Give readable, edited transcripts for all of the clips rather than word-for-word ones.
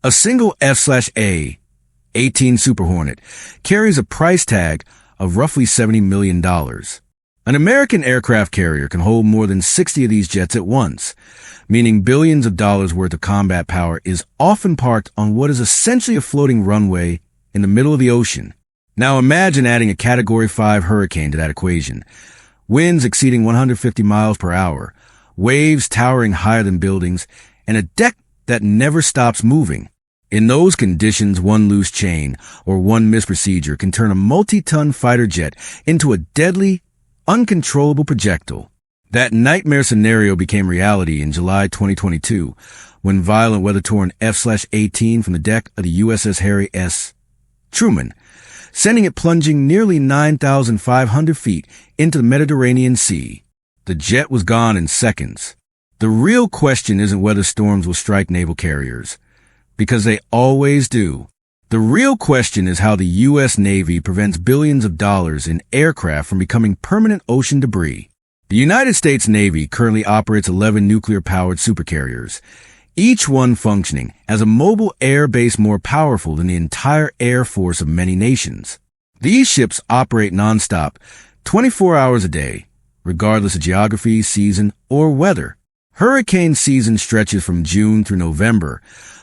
A single F/A-18 Super Hornet carries a price tag of roughly $70 million. An American aircraft carrier can hold more than 60 of these jets at once, meaning billions of dollars worth of combat power is often parked on what is essentially a floating runway in the middle of the ocean. Now imagine adding a Category 5 hurricane to that equation. Winds exceeding 150 miles per hour, waves towering higher than buildings, and a deck that never stops moving. In those conditions, one loose chain or one misprocedure can turn a multi-ton fighter jet into a deadly, uncontrollable projectile. That nightmare scenario became reality in July 2022 when violent weather-torn F/A-18 from the deck of the USS Harry S. Truman, sending it plunging nearly 9,500 feet into the Mediterranean Sea. The jet was gone in seconds. The real question isn't whether storms will strike naval carriers, because they always do. The real question is how the U.S. Navy prevents billions of dollars in aircraft from becoming permanent ocean debris. The United States Navy currently operates 11 nuclear-powered supercarriers, each one functioning as a mobile air base more powerful than the entire air force of many nations. These ships operate nonstop, 24 hours a day, regardless of geography, season, or weather. Hurricane season stretches from June through November,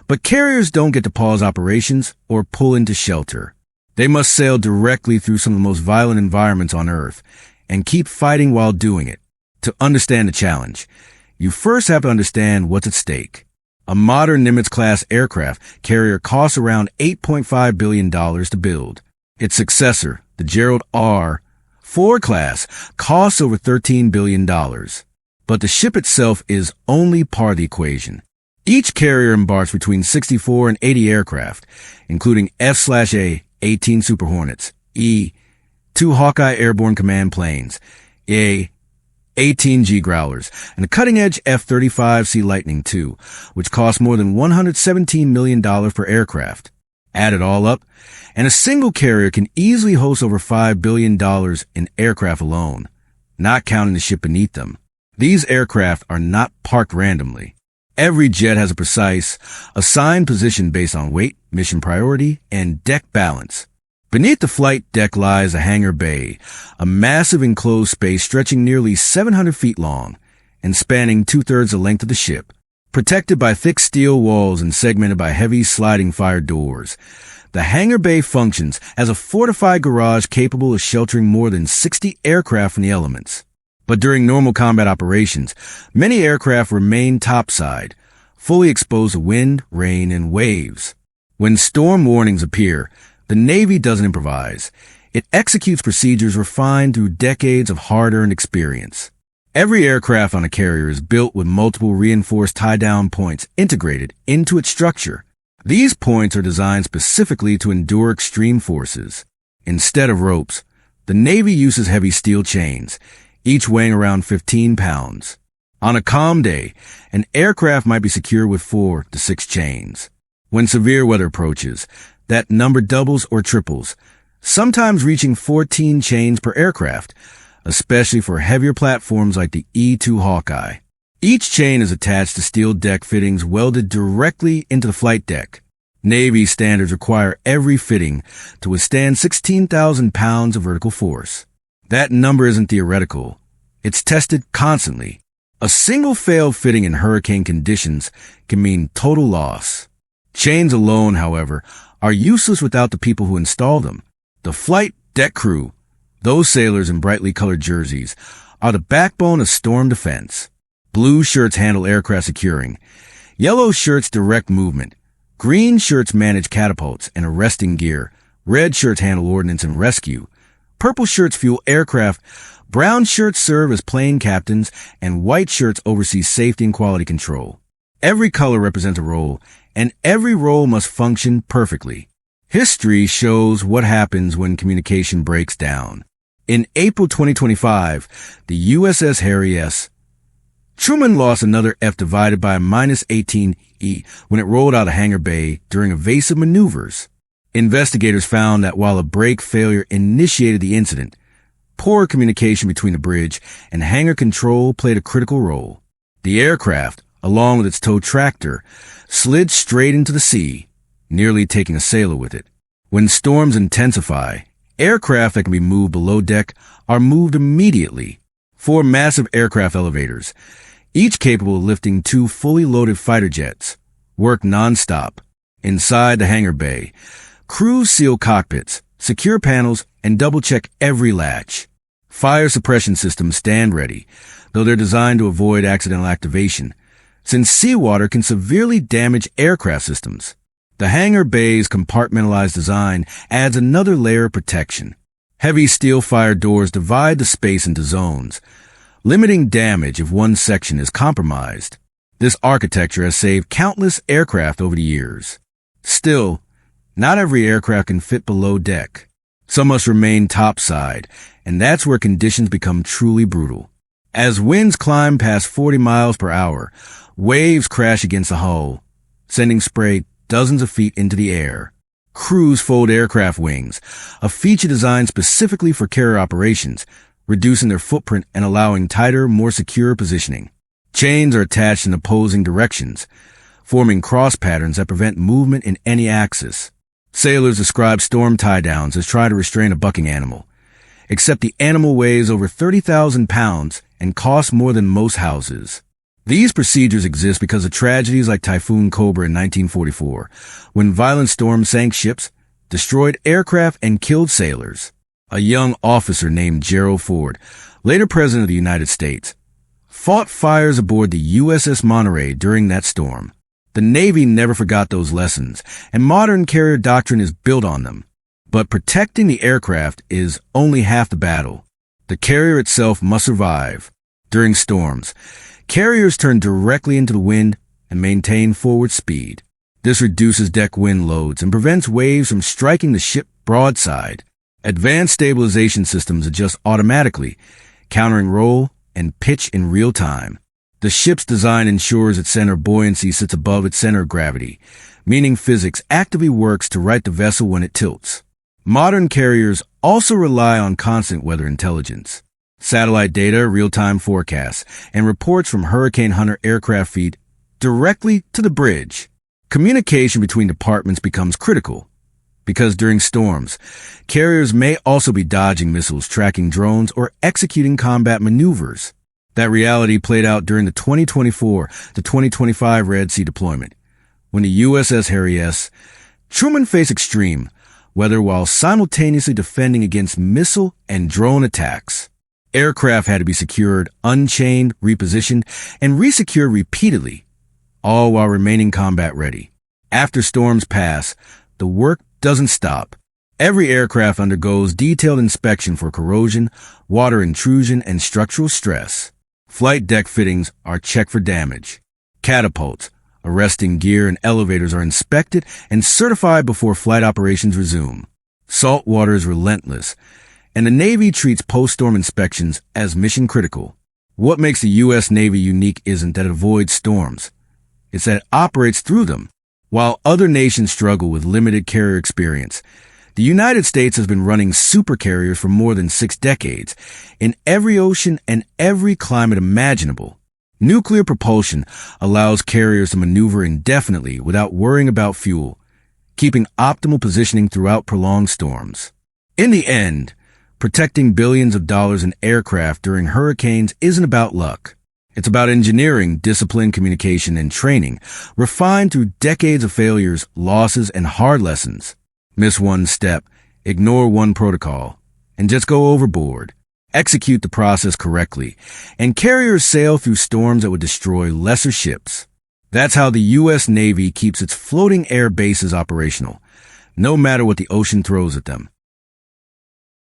but carriers don't get to pause operations or pull into shelter. They must sail directly through some of the most violent environments on Earth and keep fighting while doing it. To understand the challenge, you first have to understand what's at stake. A modern Nimitz-class aircraft carrier costs around $8.5 billion to build. Its successor, the Gerald R. Ford class, costs over $13 billion. But the ship itself is only part of the equation. Each carrier embarks between 64 and 80 aircraft, including F/A-18 Super Hornets, two Hawkeye airborne command planes, 18G Growlers, and a cutting-edge F-35 Sea Lightning II, which costs more than $117 million per aircraft. Add it all up, and a single carrier can easily host over $5 billion in aircraft alone, not counting the ship beneath them. These aircraft are not parked randomly. Every jet has a precise, assigned position based on weight, mission priority, and deck balance. Beneath the flight deck lies a hangar bay, a massive enclosed space stretching nearly 700 feet long and spanning two-thirds the length of the ship. Protected by thick steel walls and segmented by heavy sliding fire doors, the hangar bay functions as a fortified garage capable of sheltering more than 60 aircraft from the elements. But during normal combat operations, many aircraft remain topside, fully exposed to wind, rain, and waves. When storm warnings appear, the Navy doesn't improvise. It executes procedures refined through decades of hard-earned experience. Every aircraft on a carrier is built with multiple reinforced tie-down points integrated into its structure. These points are designed specifically to endure extreme forces. Instead of ropes, the Navy uses heavy steel chains, each weighing around 15 pounds. On a calm day, an aircraft might be secured with 4 to 6 chains. When severe weather approaches, that number doubles or triples, sometimes reaching 14 chains per aircraft, especially for heavier platforms like the E-2 Hawkeye. Each chain is attached to steel deck fittings welded directly into the flight deck. Navy standards require every fitting to withstand 16,000 pounds of vertical force. That number isn't theoretical. It's tested constantly. A single failed fitting in hurricane conditions can mean total loss. Chains alone, however, are useless without the people who install them. The flight deck crew, those sailors in brightly colored jerseys, are the backbone of storm defense. Blue shirts handle aircraft securing. Yellow shirts direct movement. Green shirts manage catapults and arresting gear. Red shirts handle ordnance and rescue. Purple shirts fuel aircraft. Brown shirts serve as plane captains, and white shirts oversee safety and quality control. Every color represents a role, and every role must function perfectly. History shows what happens when communication breaks down. In April 2025, the USS Harry S. Truman lost another F divided by a -18E when it rolled out of hangar bay during evasive maneuvers. Investigators found that while a brake failure initiated the incident, poor communication between the bridge and hangar control played a critical role. The aircraft, along with its tow tractor, slid straight into the sea, nearly taking a sailor with it. When storms intensify, aircraft that can be moved below deck are moved immediately. 4 massive aircraft elevators, each capable of lifting 2 fully loaded fighter jets, work nonstop. Inside the hangar bay, crews seal cockpits, secure panels, and double-check every latch. Fire suppression systems stand ready, though they're designed to avoid accidental activation, since seawater can severely damage aircraft systems. The hangar bay's compartmentalized design adds another layer of protection. Heavy steel fire doors divide the space into zones, limiting damage if one section is compromised. This architecture has saved countless aircraft over the years. Still, not every aircraft can fit below deck. Some must remain topside, and that's where conditions become truly brutal. As winds climb past 40 miles per hour, waves crash against the hull, sending spray dozens of feet into the air. Crews fold aircraft wings, a feature designed specifically for carrier operations, reducing their footprint and allowing tighter, more secure positioning. Chains are attached in opposing directions, forming cross patterns that prevent movement in any axis. Sailors describe storm tie-downs as trying to restrain a bucking animal, except the animal weighs over 30,000 pounds and costs more than most houses. These procedures exist because of tragedies like Typhoon Cobra in 1944, when violent storms sank ships, destroyed aircraft, and killed sailors. A young officer named Gerald Ford, later President of the United States, fought fires aboard the USS Monterey during that storm. The Navy never forgot those lessons, and modern carrier doctrine is built on them. But protecting the aircraft is only half the battle. The carrier itself must survive. During storms, carriers turn directly into the wind and maintain forward speed. This reduces deck wind loads and prevents waves from striking the ship broadside. Advanced stabilization systems adjust automatically, countering roll and pitch in real time. The ship's design ensures its center of buoyancy sits above its center of gravity, meaning physics actively works to right the vessel when it tilts. Modern carriers also rely on constant weather intelligence. Satellite data, real-time forecasts, and reports from Hurricane Hunter aircraft feed directly to the bridge. Communication between departments becomes critical, because during storms, carriers may also be dodging missiles, tracking drones, or executing combat maneuvers. That reality played out during the 2024 to 2025 Red Sea deployment, when the USS Harry S. Truman faced extreme weather while simultaneously defending against missile and drone attacks. Aircraft had to be secured, unchained, repositioned, and resecured repeatedly, all while remaining combat ready. After storms pass, the work doesn't stop. Every aircraft undergoes detailed inspection for corrosion, water intrusion, and structural stress. Flight deck fittings are checked for damage. Catapults, arresting gear, and elevators are inspected and certified before flight operations resume. Salt water is relentless, and the Navy treats post-storm inspections as mission critical. What makes the U.S. Navy unique isn't that it avoids storms. It's that it operates through them. While other nations struggle with limited carrier experience, the United States has been running supercarriers for more than 6 decades, in every ocean and every climate imaginable. Nuclear propulsion allows carriers to maneuver indefinitely without worrying about fuel, keeping optimal positioning throughout prolonged storms. In the end, protecting billions of dollars in aircraft during hurricanes isn't about luck. It's about engineering, discipline, communication, and training, refined through decades of failures, losses, and hard lessons. Miss one step, ignore one protocol, and just go overboard. Execute the process correctly, and carriers sail through storms that would destroy lesser ships. That's how the U.S. Navy keeps its floating air bases operational, no matter what the ocean throws at them.